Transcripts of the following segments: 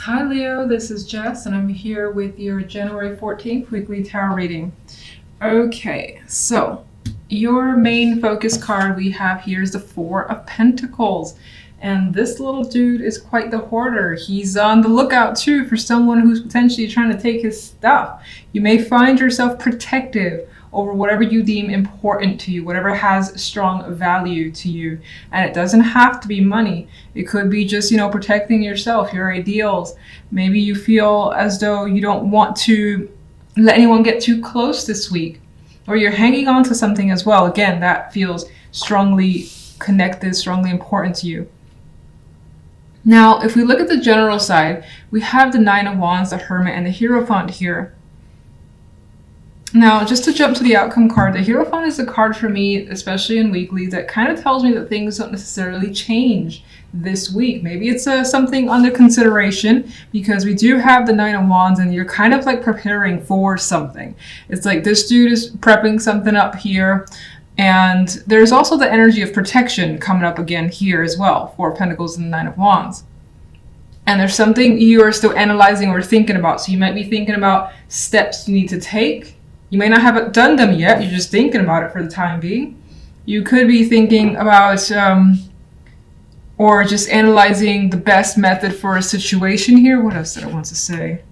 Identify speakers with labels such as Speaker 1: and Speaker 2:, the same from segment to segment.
Speaker 1: Hi Leo, this is Jess and I'm here with your January 14th weekly tarot reading. Okay, so your main focus card we have here is the Four of Pentacles. And this little dude is quite the hoarder. He's on the lookout too for someone who's potentially trying to take his stuff. You may find yourself protective over whatever you deem important to you, whatever has strong value to you. And it doesn't have to be money. It could be just, protecting yourself, your ideals. Maybe you feel as though you don't want to let anyone get too close this week, or you're hanging on to something as well. Again, that feels strongly connected, strongly important to you. Now, if we look at the general side, we have the Nine of Wands, the Hermit, and the Hierophant here. Now, just to jump to the outcome card, the Hierophant is a card for me, especially in weekly, that kind of tells me that things don't necessarily change this week. Maybe it's something under consideration, because we do have the Nine of Wands and you're kind of like preparing for something. It's like this dude is prepping something up here. And there's also the energy of protection coming up again here as well. Four of Pentacles and the Nine of Wands. And there's something you are still analyzing or thinking about. So you might be thinking about steps you need to take. You may not have done them yet. You're just thinking about it for the time being. You could be thinking about or just analyzing the best method for a situation here. What else did I want to say?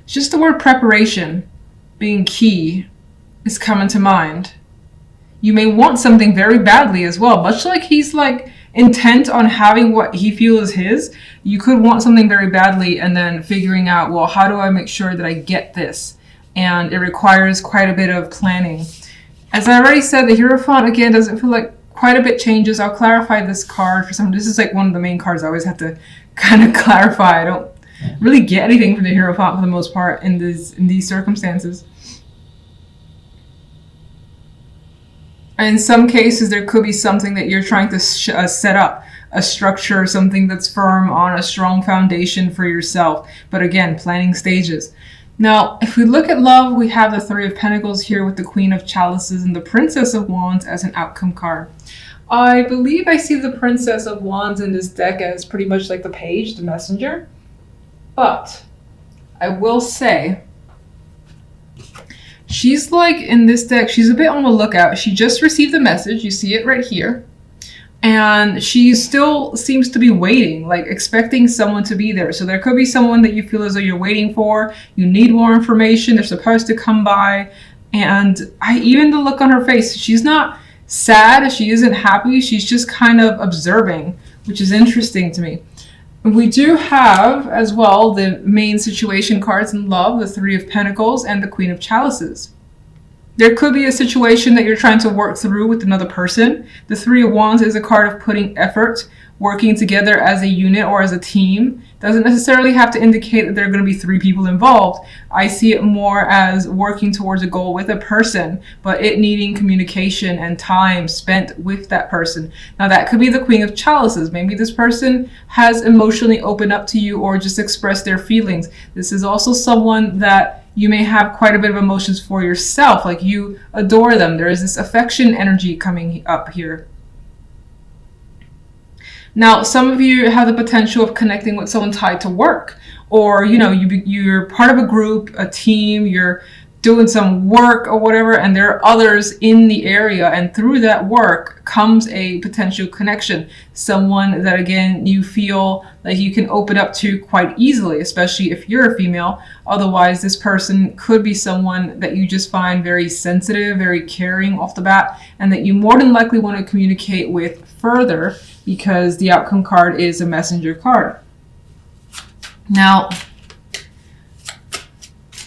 Speaker 1: It's just the word preparation being key is coming to mind. You may want something very badly as well. Much like he's intent on having what he feels is his, you could want something very badly and then figuring out, well, how do I make sure that I get this? And it requires quite a bit of planning. As I already said, the Hierophant, again, doesn't feel like quite a bit changes. I'll clarify this card for some. This is like one of the main cards I always have to kind of clarify. I don't really get anything from the Hierophant for the most part in these circumstances. In some cases, there could be something that you're trying to set up, a structure, something that's firm on a strong foundation for yourself. But again, planning stages. Now, if we look at love, we have the Three of Pentacles here with the Queen of Chalices and the Princess of Wands as an outcome card. I believe I see the Princess of Wands in this deck as pretty much like the page, the messenger. But I will say, she's in this deck, she's a bit on the lookout. She just received the message. You see it right here. And she still seems to be waiting, expecting someone to be there. So there could be someone that you feel as though you're waiting for. You need more information. They're supposed to come by. And even the look on her face, she's not sad. She isn't happy. She's just kind of observing, which is interesting to me. We do have, as well, the main situation cards in love, the Three of Pentacles and the Queen of Chalices. There could be a situation that you're trying to work through with another person. The Three of Wands is a card of putting effort, working together as a unit or as a team. Doesn't necessarily have to indicate that there are going to be three people involved. I see it more as working towards a goal with a person, but it needing communication and time spent with that person. Now that could be the Queen of Chalices. Maybe this person has emotionally opened up to you or just expressed their feelings. This is also someone that you may have quite a bit of emotions for yourself, like you adore them. There is this affection energy coming up here. Now, some of you have the potential of connecting with someone tied to work, or you're part of a group, a team, you're doing some work or whatever, and there are others in the area, and through that work comes a potential connection. Someone that, again, you feel like you can open up to quite easily, especially if you're a female. Otherwise, this person could be someone that you just find very sensitive, very caring off the bat, and that you more than likely want to communicate with further, because the outcome card is a messenger card. Now,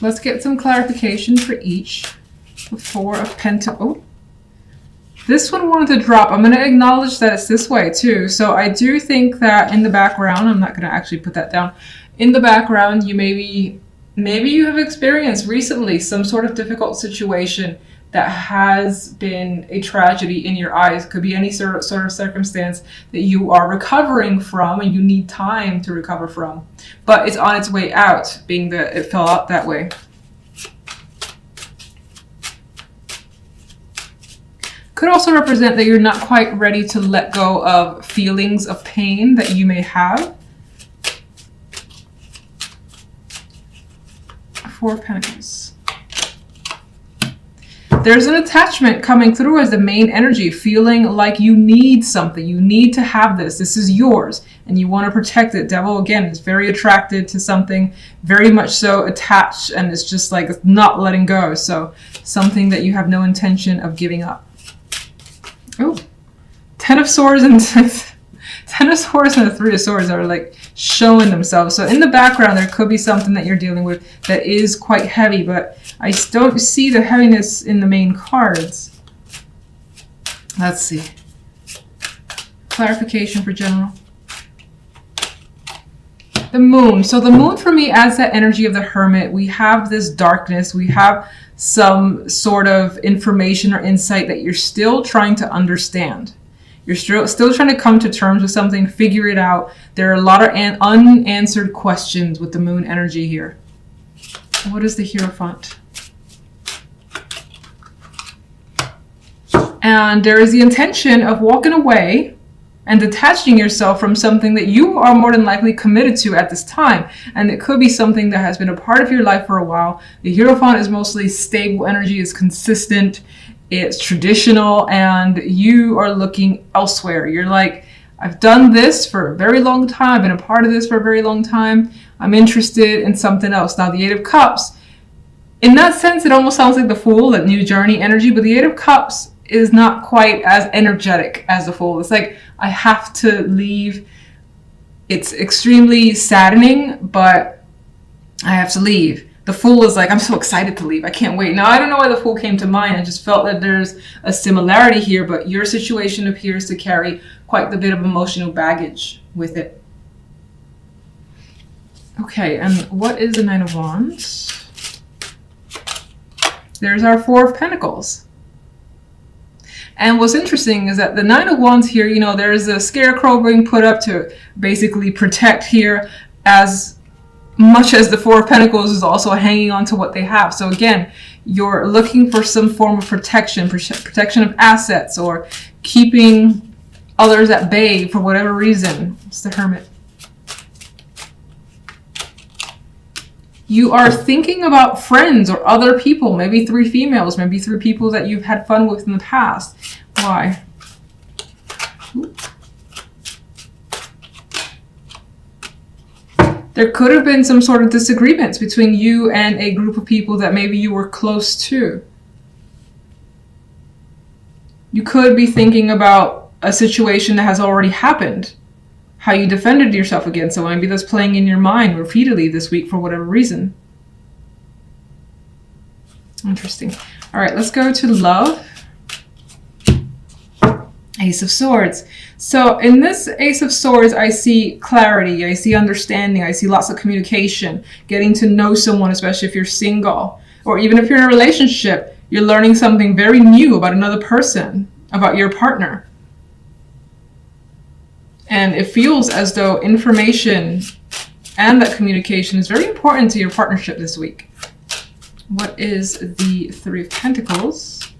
Speaker 1: let's get some clarification for each. The Four of Pentacles. Oh, this one wanted to drop. I'm going to acknowledge that it's this way too. So I do think that in the background, I'm not going to actually put that down. In the background, you maybe you have experienced recently some sort of difficult situation that has been a tragedy in your eyes. It could be any sort of circumstance that you are recovering from and you need time to recover from. But it's on its way out, being that it fell out that way. Could also represent that you're not quite ready to let go of feelings of pain that you may have. Four of Pentacles. There's an attachment coming through as the main energy, feeling like you need something. You need to have this. This is yours, and you want to protect it. Devil, again, is very attracted to something, very much so attached, and it's just like not letting go. So something that you have no intention of giving up. Oh, Ten of Swords and Ten of Swords and the Three of Swords are like showing themselves. So in the background, there could be something that you're dealing with that is quite heavy, but I don't see the heaviness in the main cards. Let's see. Clarification for general. The moon. So the moon for me adds that energy of the hermit. We have this darkness. We have some sort of information or insight that you're still trying to understand. You're still trying to come to terms with something, figure it out. There are a lot of unanswered questions with the moon energy here. What is the Hierophant? And there is the intention of walking away and detaching yourself from something that you are more than likely committed to at this time. And it could be something that has been a part of your life for a while. The Hierophant is mostly stable energy, is consistent, it's traditional, and you are looking elsewhere. You're like, I've done this for a very long time, I've been a part of this for a very long time. I'm interested in something else. Now, the Eight of Cups, in that sense, it almost sounds like the Fool, that new journey energy, but the Eight of Cups is not quite as energetic as the Fool. It's like, I have to leave. It's extremely saddening, but I have to leave. The Fool is like, I'm so excited to leave. I can't wait. Now, I don't know why the Fool came to mind. I just felt that there's a similarity here, but your situation appears to carry quite a bit of emotional baggage with it. Okay, and what is the Nine of Wands? There's our Four of Pentacles. And what's interesting is that the Nine of Wands here, you know, there's a scarecrow being put up to basically protect here, as much as the Four of Pentacles is also hanging on to what they have. So again, you're looking for some form of protection, protection of assets, or keeping others at bay for whatever reason. It's the Hermit. You are thinking about friends or other people, maybe three females, maybe three people that you've had fun with in the past. Why? There could have been some sort of disagreements between you and a group of people that maybe you were close to. You could be thinking about a situation that has already happened, how you defended yourself against someone. Maybe that's playing in your mind repeatedly this week for whatever reason. Interesting. All right, let's go to love. Ace of Swords. So in this Ace of Swords, I see clarity, I see understanding, I see lots of communication, getting to know someone, especially if you're single, or even if you're in a relationship, you're learning something very new about another person, about your partner. And it feels as though information and that communication is very important to your partnership this week. What is the Three of Pentacles?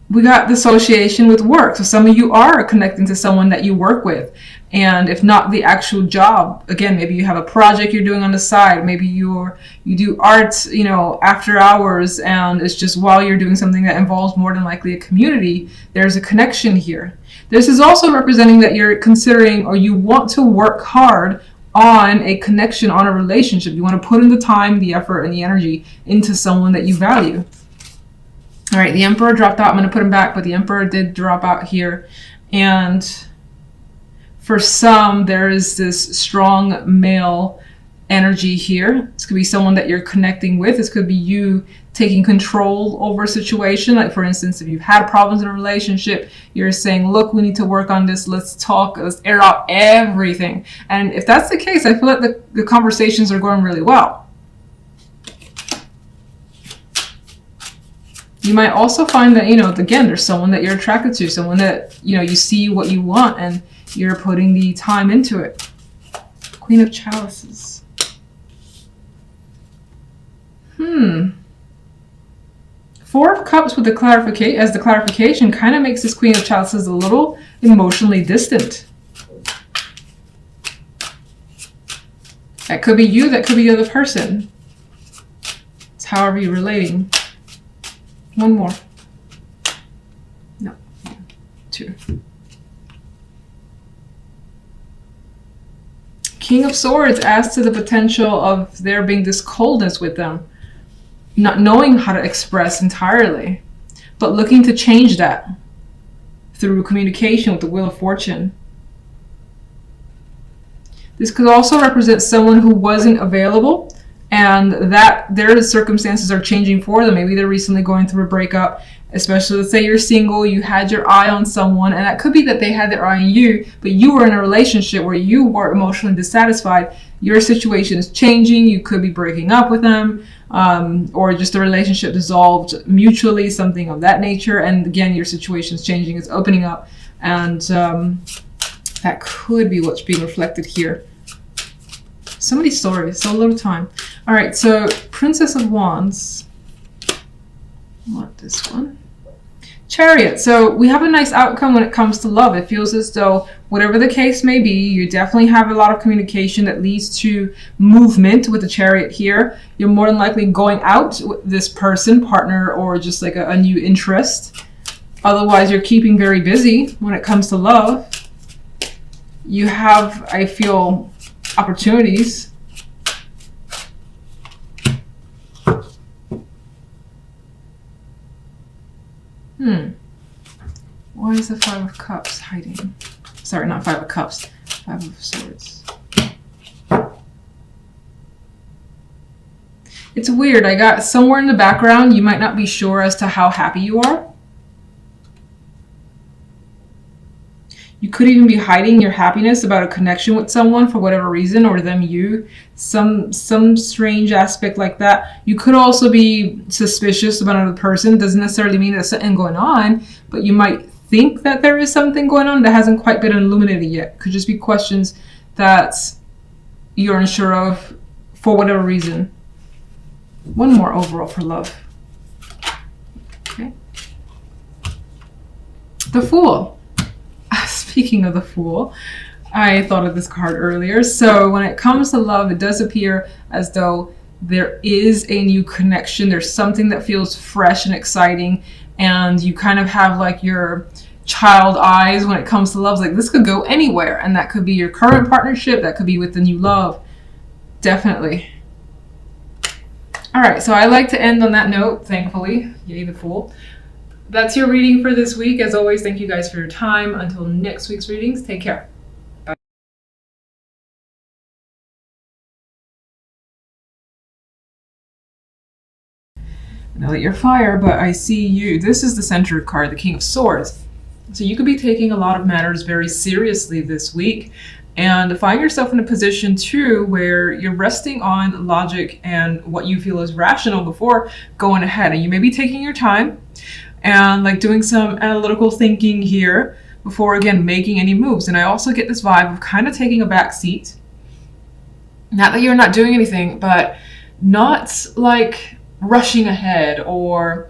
Speaker 1: We got the association with work. So some of you are connecting to someone that you work with. And if not the actual job, again, maybe you have a project you're doing on the side. Maybe you do art, you know, after hours, and it's just while you're doing something that involves more than likely a community, there's a connection here. This is also representing that you're considering, or you want to work hard on a connection, on a relationship. You want to put in the time, the effort, and the energy into someone that you value. All right, the Emperor dropped out. I'm going to put him back, but the Emperor did drop out here. And for some, there is this strong male energy here. This could be someone that you're connecting with. This could be you taking control over a situation. Like, for instance, if you've had problems in a relationship, you're saying, look, we need to work on this. Let's talk. Let's air out everything. And if that's the case, I feel like the conversations are going really well. You might also find that, you know, again, there's someone that you're attracted to, someone that, you know, you see what you want and you're putting the time into it. Queen of Chalices. Four of Cups with the clarification kind of makes this Queen of Chalices a little emotionally distant. That could be you, that could be the other person. however you're relating. One more. No. 2. King of Swords adds to the potential of there being this coldness with them, not knowing how to express entirely, but looking to change that through communication with the Wheel of Fortune. This could also represent someone who wasn't available and that their circumstances are changing for them. Maybe they're recently going through a breakup, especially let's say you're single, you had your eye on someone, and that could be that they had their eye on you, but you were in a relationship where you were emotionally dissatisfied. Your situation is changing. You could be breaking up with them, or just the relationship dissolved mutually, something of that nature. And again, your situation is changing, it's opening up, and that could be what's being reflected here. So many stories, so little time. All right, so Princess of Wands. I want this one. Chariot. So we have a nice outcome when it comes to love. It feels as though whatever the case may be, you definitely have a lot of communication that leads to movement with the Chariot here. You're more than likely going out with this person, partner, or just like a new interest. Otherwise, you're keeping very busy when it comes to love. You have, I feel, opportunities. Why is the 5 of Cups hiding? Sorry, not 5 of Cups. 5 of Swords. It's weird. I got somewhere in the background, you might not be sure as to how happy you are. You could even be hiding your happiness about a connection with someone for whatever reason, or them you. Some strange aspect like that. You could also be suspicious about another person. It doesn't necessarily mean there's something going on, but you might think that there is something going on that hasn't quite been illuminated yet. Could just be questions that you're unsure of for whatever reason. One more overall for love. Okay. The Fool. Speaking of the Fool, I thought of this card earlier. So when it comes to love, it does appear as though there is a new connection. There's something that feels fresh and exciting, and you kind of have like your child eyes when it comes to love. Like this could go anywhere, and that could be your current partnership, that could be with the new love. Definitely. All right, so I like to end on that note, thankfully. Yay, the Fool. That's your reading for this week. As always, thank you guys for your time. Until next week's readings, take care. Bye. I know that you're fire, but I see you. This is the center card, the King of Swords. So you could be taking a lot of matters very seriously this week, and find yourself in a position too where you're resting on logic and what you feel is rational before going ahead. And you may be taking your time and like doing some analytical thinking here before, again, making any moves. And I also get this vibe of kind of taking a back seat. Not that you're not doing anything, but not like rushing ahead or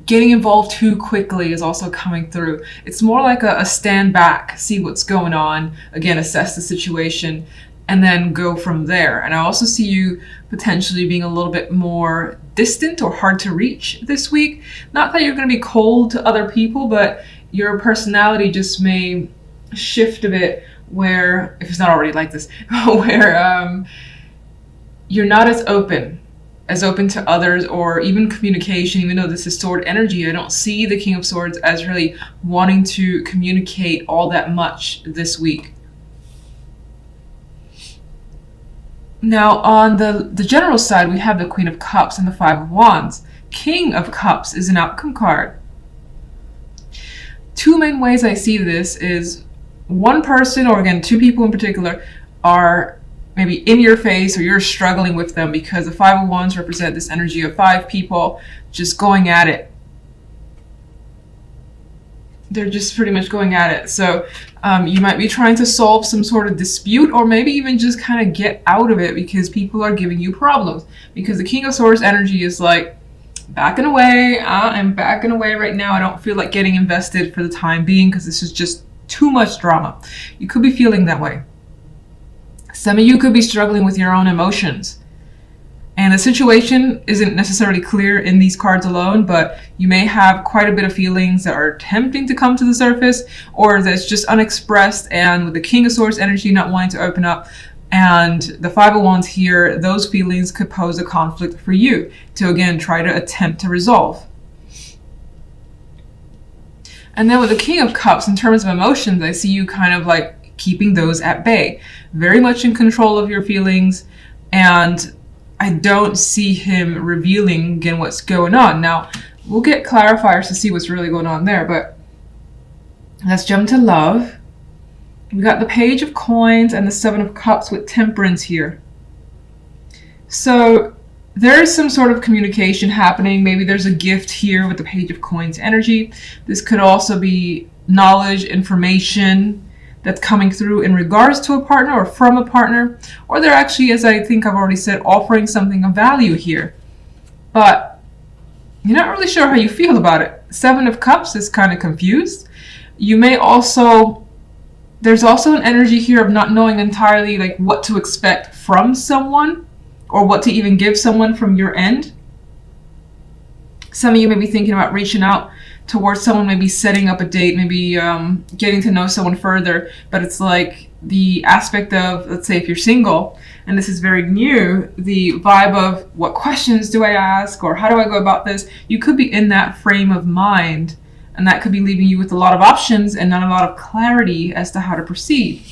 Speaker 1: getting involved too quickly is also coming through. It's more like a stand back, see what's going on, again, assess the situation, and then go from there. And I also see you potentially being a little bit more distant or hard to reach this week. Not that you're going to be cold to other people, but your personality just may shift a bit where, if it's not already like this, where you're not as open to others or even communication. Even though this is sword energy, I don't see the King of Swords as really wanting to communicate all that much this week. Now, on the general side, we have the Queen of Cups and the 5 of Wands. King of Cups is an outcome card. Two main ways I see this is one person, or again, two people in particular, are maybe in your face or you're struggling with them, because the 5 of Wands represent this energy of 5 people just going at it. They're just pretty much going at it. So you might be trying to solve some sort of dispute, or maybe even just kind of get out of it because people are giving you problems. Because the King of Swords energy is like, backing away. I'm backing away right now. I don't feel like getting invested for the time being because this is just too much drama. You could be feeling that way. Some of you could be struggling with your own emotions. And the situation isn't necessarily clear in these cards alone, but you may have quite a bit of feelings that are attempting to come to the surface, or that's just unexpressed, and with the King of Swords energy not wanting to open up, and the Five of Wands here, those feelings could pose a conflict for you to, again, try to attempt to resolve. And then with the King of Cups, in terms of emotions, I see you kind of like keeping those at bay. Very much in control of your feelings, and I don't see him revealing, again, what's going on. Now, we'll get clarifiers to see what's really going on there, but let's jump to love. We got the Page of Coins and the Seven of Cups with Temperance here. So there's some sort of communication happening. Maybe there's a gift here with the Page of Coins energy. This could also be knowledge, information that's coming through in regards to a partner or from a partner, or they're actually, as I think I've already said, offering something of value here. But you're not really sure how you feel about it. Seven of Cups is kind of confused. You may also, there's also an energy here of not knowing entirely like what to expect from someone, or what to even give someone from your end. Some of you may be thinking about reaching out towards someone, maybe setting up a date, maybe getting to know someone further, but it's like the aspect of, let's say if you're single, and this is very new, the vibe of what questions do I ask, or how do I go about this? You could be in that frame of mind, and that could be leaving you with a lot of options and not a lot of clarity as to how to proceed.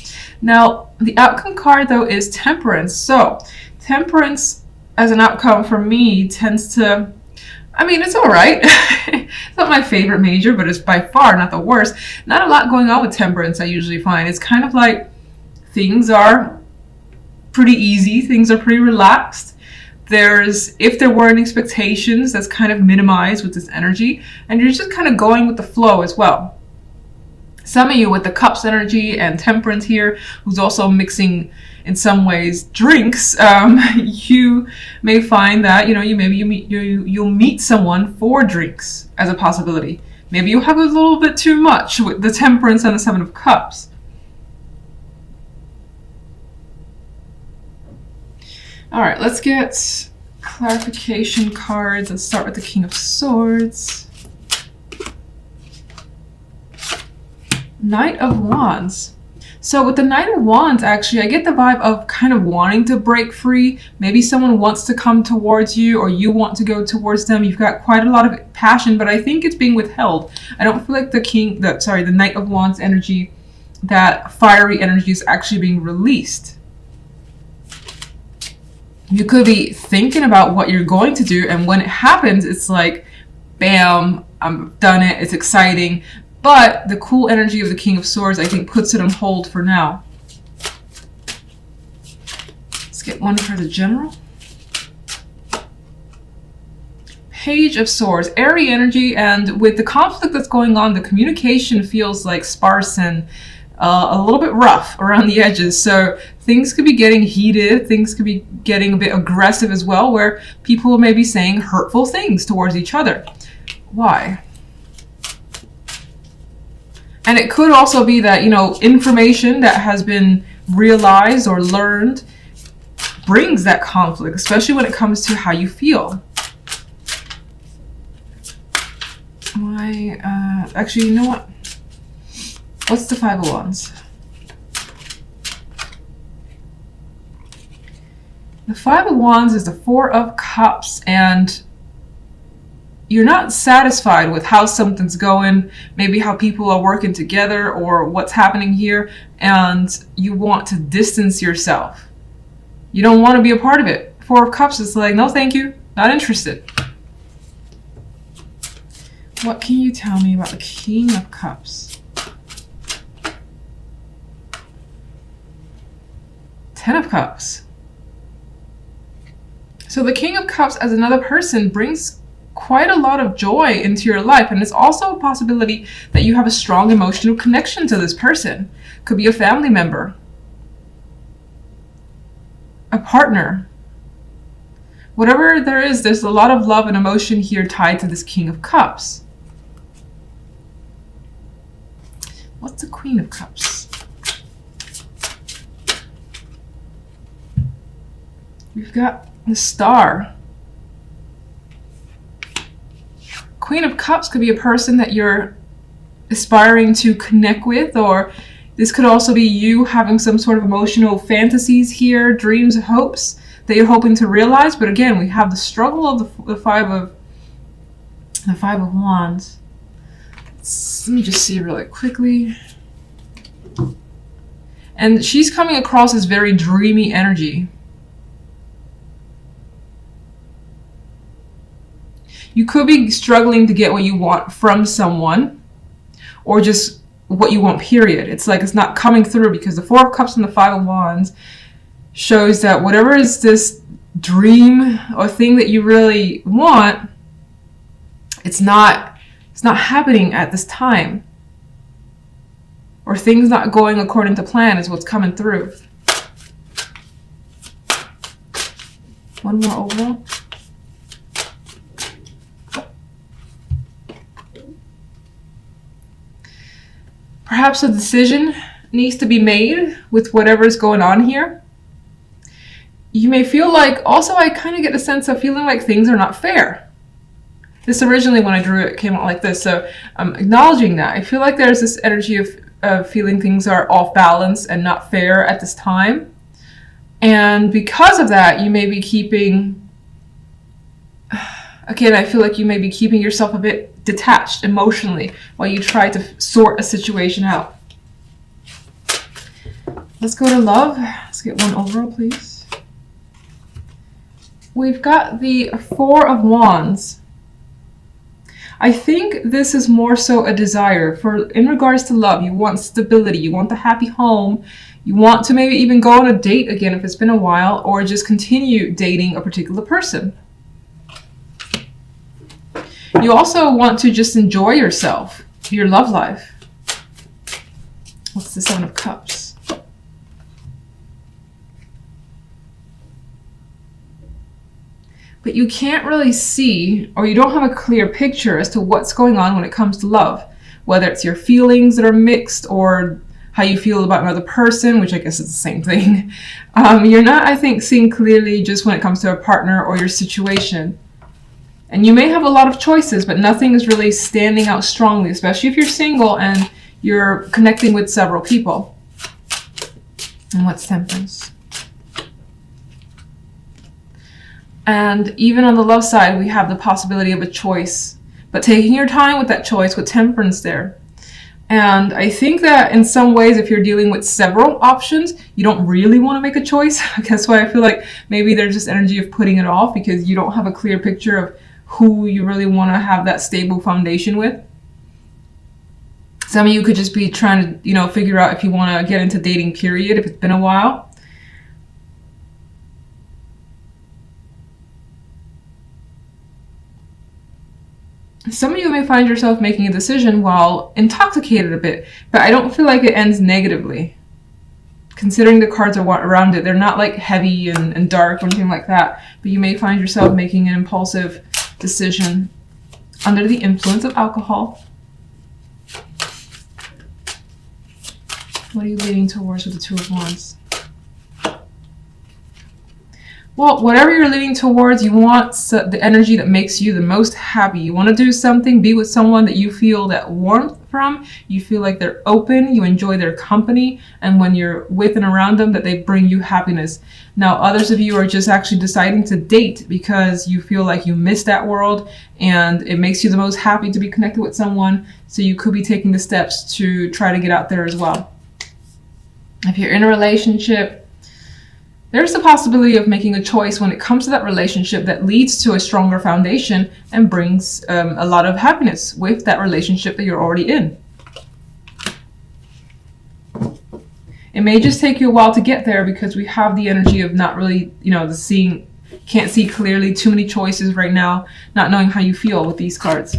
Speaker 1: Now, the outcome card though is Temperance. So Temperance as an outcome for me tends to, I mean, it's all right. It's not my favorite major, but it's by far not the worst. Not a lot going on with Temperance, I usually find. It's kind of like things are pretty easy. Things are pretty relaxed. If there weren't expectations, that's kind of minimized with this energy. And you're just kind of going with the flow as well. Some of you with the Cups energy and Temperance here, who's also mixing in some ways drinks, you may find that you'll meet someone for drinks as a possibility. Maybe you have a little bit too much with the Temperance and the Seven of Cups. All right, let's get clarification cards. Let's start with the King of Swords. Knight of Wands. So with the Knight of Wands, actually, I get the vibe of kind of wanting to break free. Maybe someone wants to come towards you, or you want to go towards them. You've got quite a lot of passion, but I think it's being withheld. I don't feel like the Knight of Wands energy, that fiery energy, is actually being released. You could be thinking about what you're going to do, and when it happens, it's like, bam, I've done it, it's exciting. But the cool energy of the King of Swords, I think, puts it on hold for now. Let's get one for the General. Page of Swords, airy energy, and with the conflict that's going on, the communication feels like sparse and a little bit rough around the edges. So things could be getting heated, things could be getting a bit aggressive as well, where people may be saying hurtful things towards each other. Why? And it could also be that, information that has been realized or learned brings that conflict, especially when it comes to how you feel. Actually, you know what? What's the Five of Wands? The Five of Wands is the Four of Cups, and you're not satisfied with how something's going, maybe how people are working together or what's happening here, and you want to distance yourself. You don't want to be a part of it. Four of Cups is like, no thank you, not interested. What can you tell me about the King of Cups? Ten of Cups. So the King of Cups as another person brings quite a lot of joy into your life, and it's also a possibility that you have a strong emotional connection to this person. Could be a family member, a partner, whatever there is. There's a lot of love and emotion here tied to this King of Cups. What's the Queen of Cups? We've got the Star. Queen of Cups could be a person that you're aspiring to connect with, or this could also be you having some sort of emotional fantasies here, dreams, hopes that you're hoping to realize. But again, we have the struggle of the Five of Wands. Let me just see really quickly. And she's coming across as very dreamy energy. You could be struggling to get what you want from someone, or just what you want, period. It's like it's not coming through, because the Four of Cups and the Five of Wands shows that whatever is this dream or thing that you really want, it's not happening at this time. Or things not going according to plan is what's coming through. One more overall. Perhaps a decision needs to be made with whatever's going on here. You may feel like, also I kind of get a sense of feeling like things are not fair. This originally, when I drew it, came out like this, so I'm acknowledging that. I feel like there's this energy of feeling things are off balance and not fair at this time. And because of that, you may be keeping, again, I feel like you may be keeping yourself a bit detached emotionally while you try to sort a situation out. Let's go to love. Let's get one overall, please. We've got the Four of Wands. I think this is more so a desire for, in regards to love, you want stability, you want the happy home, you want to maybe even go on a date again if it's been a while, or just continue dating a particular person. You also want to just enjoy yourself, your love life. What's the Seven of Cups? But you can't really see, or you don't have a clear picture as to what's going on when it comes to love. Whether it's your feelings that are mixed, or how you feel about another person, which I guess is the same thing. You're not, I think, seeing clearly just when it comes to a partner or your situation. And you may have a lot of choices, but nothing is really standing out strongly, especially if you're single and you're connecting with several people. And what's Temperance? And even on the love side, we have the possibility of a choice, but taking your time with that choice with Temperance there. And I think that in some ways, if you're dealing with several options, you don't really want to make a choice. That's why I feel like maybe there's this energy of putting it off, because you don't have a clear picture of who you really want to have that stable foundation with. Some of you could just be trying to, figure out if you want to get into dating, period, if it's been a while. Some of you may find yourself making a decision while intoxicated a bit, but I don't feel like it ends negatively. Considering the cards are around it, they're not like heavy and dark or anything like that, but you may find yourself making an impulsive decision under the influence of alcohol. What are you leaning towards with the Two of Wands? Well, whatever you're leaning towards, you want the energy that makes you the most happy. You want to do something, be with someone that you feel that warmth from, you feel like they're open, you enjoy their company, and when you're with and around them, that they bring you happiness. Now, others of you are just actually deciding to date because you feel like you miss that world and it makes you the most happy to be connected with someone, so you could be taking the steps to try to get out there as well. If you're in a relationship, there's the possibility of making a choice when it comes to that relationship that leads to a stronger foundation and brings a lot of happiness with that relationship that you're already in. It may just take you a while to get there because we have the energy of not really, can't see clearly, too many choices right now, not knowing how you feel with these cards.